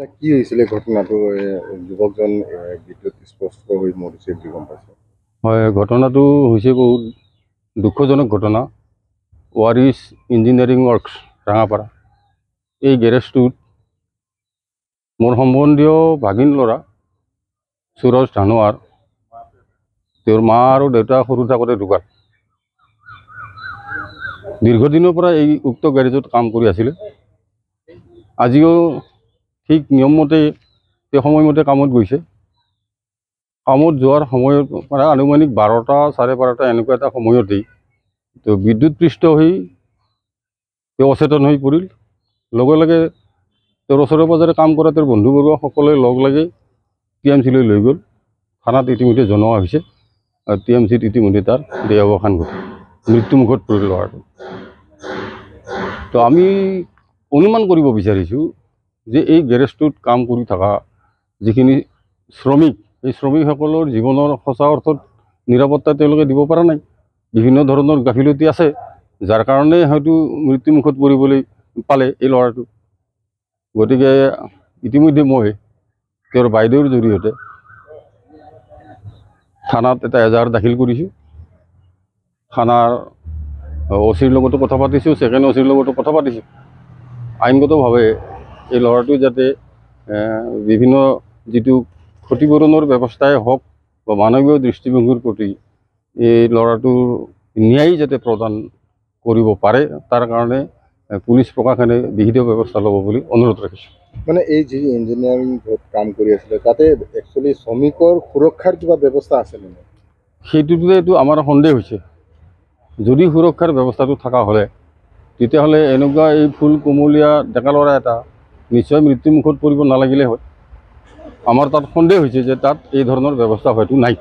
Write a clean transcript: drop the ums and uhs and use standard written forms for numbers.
মানে কি হৈছিলে ঘটনাটো যুৱকজন বিদ্যুৎ স্পষ্ট হৈ মৰিছে বুলি গম পাইছে। হয়, ঘটনাটো হৈছে বহুত দুঃখজনক ঘটনা। ৱাৰিছ ইঞ্জিনিয়াৰিং ৱৰ্কছ ৰাঙাপাৰা এই গেৰেজটোত মোৰ সম্বন্ধীয় ভাগিন ল'ৰা সুৰজ ধানোৱাৰ, তেওঁৰ মা আৰু দেউতা সৰু থাকোঁতে ঢুকাল। দীৰ্ঘদিনৰ পৰা এই উক্ত গেৰেজত কাম কৰি আছিলে। আজিও ঠিক নিয়মমতে সময়মতে কামত গৈছে। কামত যোৱাৰ সময়ত মানে আনুমানিক 12টা 12:30 এনেকুৱা এটা সময়তেই তো বিদ্যুৎপৃষ্ট হৈ তেওঁ অচেতন হৈ পৰিল। লগে লগে তেওঁৰ ওচৰে পাজৰে কাম কৰা তেওঁৰ বন্ধুবৰ্গ সকলোৱে লগ লাগি TMC-লৈ লৈ গ'ল। থানাত ইতিমধ্যে জনোৱা হৈছে আৰু TMC-ত ইতিমধ্যে তাৰ দেহাৱসান ঘটিল, মৃত্যুমুখত পৰিল ল'ৰাটো। তো আমি অনুমান কৰিব বিচাৰিছোঁ যে এই গেৰেজটোত কাম কৰি থকা যিখিনি শ্ৰমিক, এই শ্ৰমিকসকলৰ জীৱনৰ সঁচা অৰ্থত নিৰাপত্তা তেওঁলোকে দিব পৰা নাই। বিভিন্ন ধৰণৰ গাফিলতি আছে, যাৰ কাৰণে হয়তো মৃত্যুমুখত পৰিবলৈ পালে এই ল'ৰাটো। গতিকে ইতিমধ্যে মই তেওঁৰ বাইদেউৰ জৰিয়তে থানাত এটা এজাহাৰ দাখিল কৰিছোঁ। থানাৰ OC-ৰ লগতো কথা পাতিছোঁ, ছেকেণ্ড OC-ৰ লগতো কথা পাতিছোঁ। আইনগতভাৱে এই ল'ৰাটো যাতে বিভিন্ন যিটো ক্ষতিপূৰণৰ ব্যৱস্থাই হওক বা মানৱীয় দৃষ্টিভংগীৰ প্ৰতি এই ল'ৰাটোৰ ন্যায় যাতে প্ৰদান কৰিব পাৰে, তাৰ কাৰণে পুলিচ প্ৰশাসনে বিহিত ব্যৱস্থা ল'ব বুলি অনুৰোধ ৰাখিছোঁ। মানে এই যি ইঞ্জিনিয়াৰিং কাম কৰি আছিলে তাতে একচুৱেলি শ্ৰমিকৰ সুৰক্ষাৰ কিবা ব্যৱস্থা আছে নে? সেইটোতো আমাৰ সন্দেহ হৈছে। যদি সুৰক্ষাৰ ব্যৱস্থাটো থকা হ'লে তেতিয়াহ'লে এনেকুৱা এই ফুল কোমলীয়া ডেকা ল'ৰা এটা নিশ্চয় মৃত্যুমুখত পৰিব নালাগিলে হয়। আমাৰ তাত সন্দেহ হৈছে যে তাত এই ধৰণৰ ব্যৱস্থা হয়তো নাই।